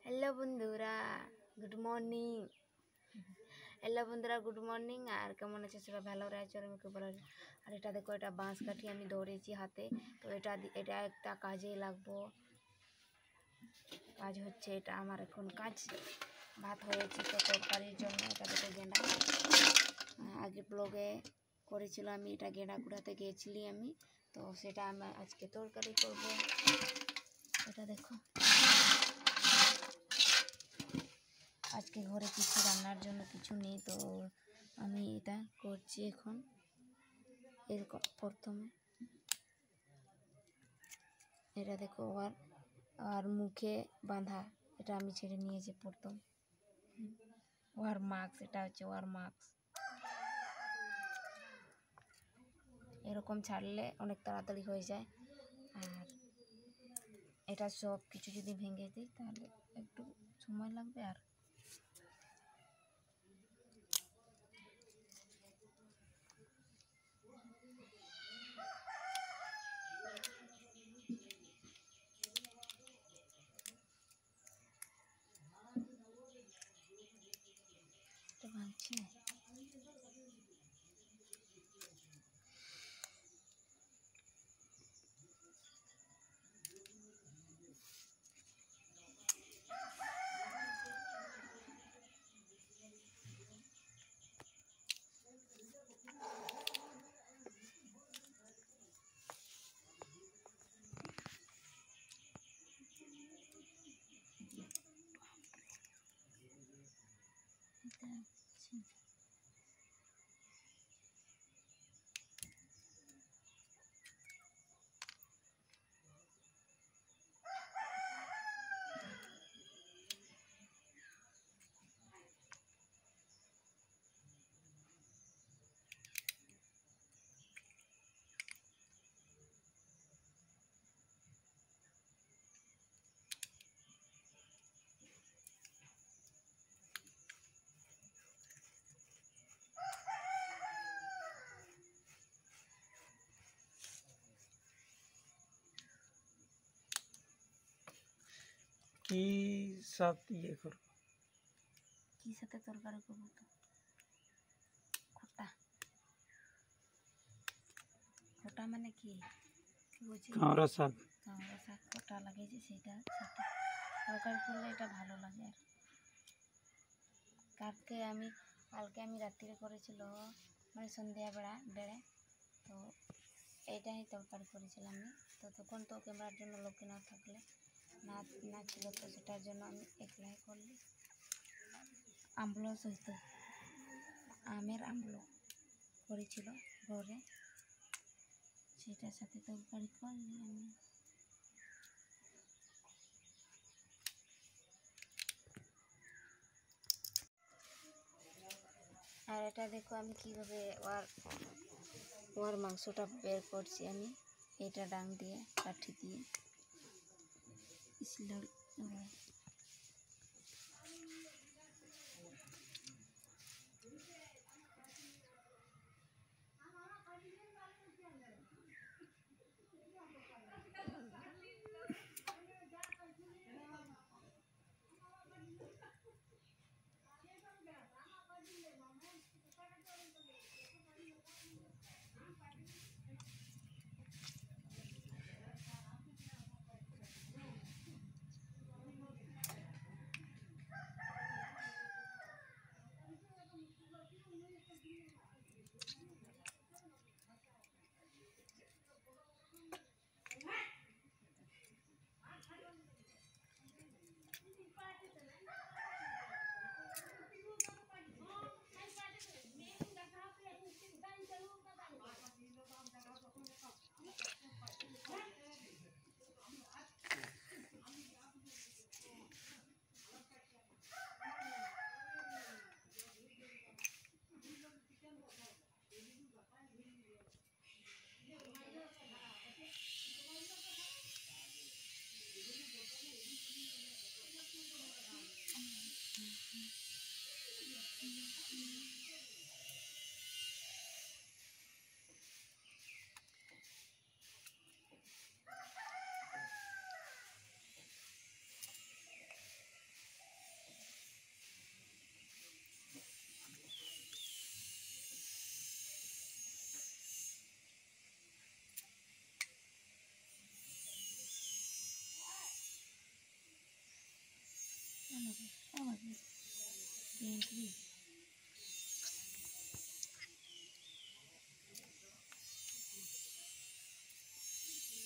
Hello বন্ধুরা, good morning. Hello বন্ধুরা, good morning. আর কেমন আছে সবাই? ভালো রয়েছে আর আমি খুব ভালো আছি। আর এটা দেখো, এটা বাঁশ কাঠি আমি ধরেছি হাতে। তো এটা একটা কাজে লাগবো। কাজ হচ্ছে, এটা আমার এখন কাজ। ভাত হয়েছে তো তরকারির জন্য। এটা দেখো গেঁদা, আগে ব্লগে করেছিল আমি, এটা গেঁদা কুড়াতে গিয়েছিলি আমি। তো সেটা আমি আজকে তরকারি করব। এটা দেখো, আজকে ঘরে কিছু রান্নার জন্য কিছু নেই, তো আমি এটা করছি এখন। এরকম প্রথমে এটা দেখো, আর মুখে বাঁধা, এটা আমি ছেড়ে নিয়েছি প্রথম। ওয়ার মাস্ক, এটা হচ্ছে ওয়ার মাস্ক। এরকম ছাড়লে অনেক তাড়াতাড়ি হয়ে যায়। আর এটা সব কিছু যদি ভেঙে দিই তাহলে একটু সময় লাগবে। আর এটা ভাঙছে না। কি সাথে ইয়ে করো? কি সাথে তরকারি করবো? তো খোটা, খোটা মানে কি বলছি? কাঁকড়া শাক। কাঁকড়া শাক খোটা লাগিয়েছি, সেইটা সাথে তরকারি করলে এটা ভালো লাগে। আর কালকে আমি রাত্রিরে করেছিল, মানে সন্ধ্যাবেলা বেড়ে, তো এইটাই তরকারি করেছিলাম আমি। তো তখন তো ক্যামেরার জন্য লোকে না থাকলে না ছিল, তো সেটার জন্য আমি একলাই করলি। আমলো সহিত আমের আমলো করেছিল ঘরে, সেটার সাথে তরকারি করলি আমি। আর এটা দেখো আমি কীভাবে ওর মাংসটা বের করছি আমি, এটা ডাং দিয়ে কাঠি দিয়ে।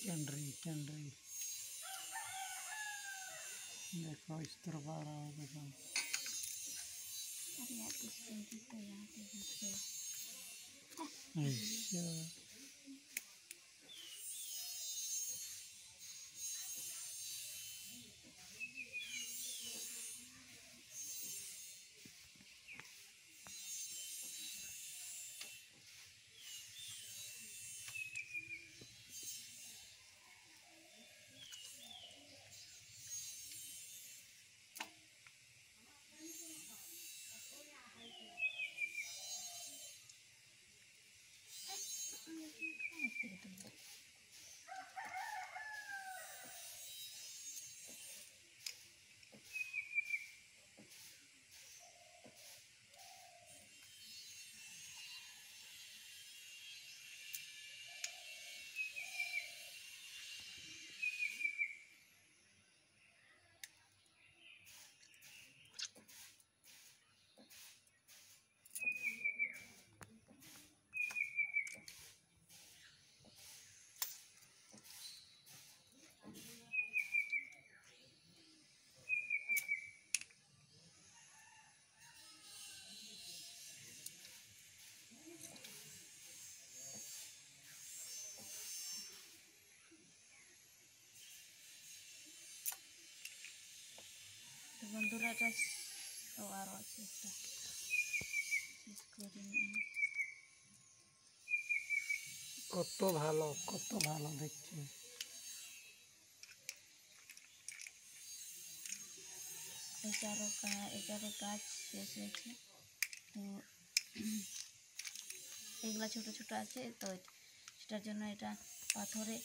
कैंडरी देखो इस तरफ आ रहा है देखो। अरे यार इस पेंटिंग को यहाँ पे घुस गया। अच्छा তো বন্ধুরা এটা আরও আছে একটা শেষ করে নিই। কত ভালো দেখছি। এটারও কাজ শেষ হয়েছে। তো এগুলা ছোট ছোট আছে, তো সেটার জন্য এটা পাথরে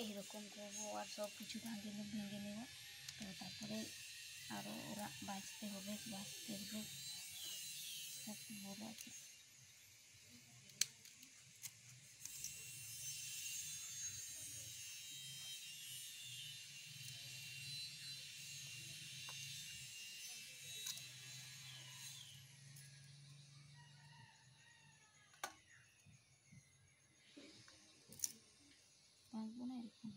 এইরকম করবো আর সব কিছু ভেঙে নেব। তো তারপরে আরও ওরা বাঁচতে হবে সব বড় আছে। পারবো না এরকম।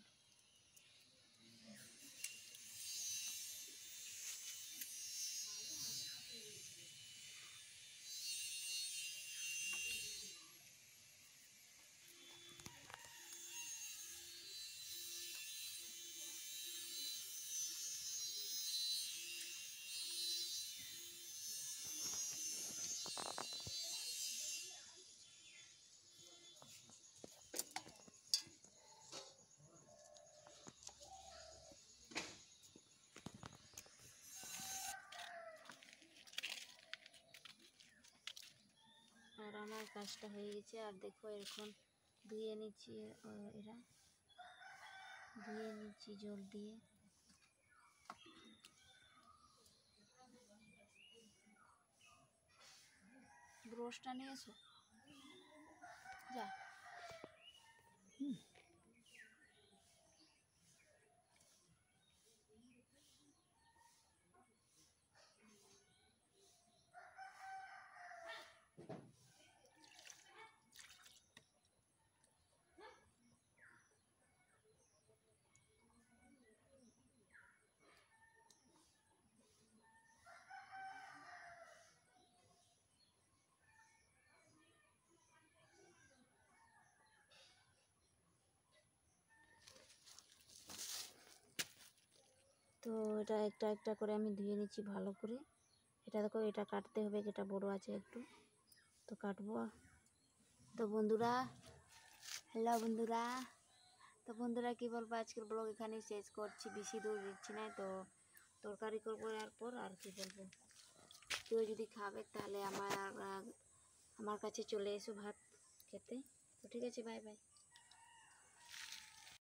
আর আমার কাজটা হয়ে গেছে। আর দেখো এখন ধুয়ে নিচ্ছি, জল দিয়ে। ব্রাশটা নিয়ে এসো যা। তো এটা একটা একটা করে আমি ধুয়ে নিচ্ছি ভালো করে। এটা দেখো, এটা কাটতে হবে, এটা বড় আছে একটু, তো কাটবো। তো বন্ধুরা, হ্যালো বন্ধুরা, তো বন্ধুরা কী বলবো, আজকের ব্লগ এখানেই শেষ করছি, বেশি দূর দিচ্ছি না। তো তরকারি করবো এরপর, আর কি বলবো, কেউ যদি খাবে তাহলে আমার কাছে চলে এসো ভাত খেতে। তো ঠিক আছে, বাই বাই।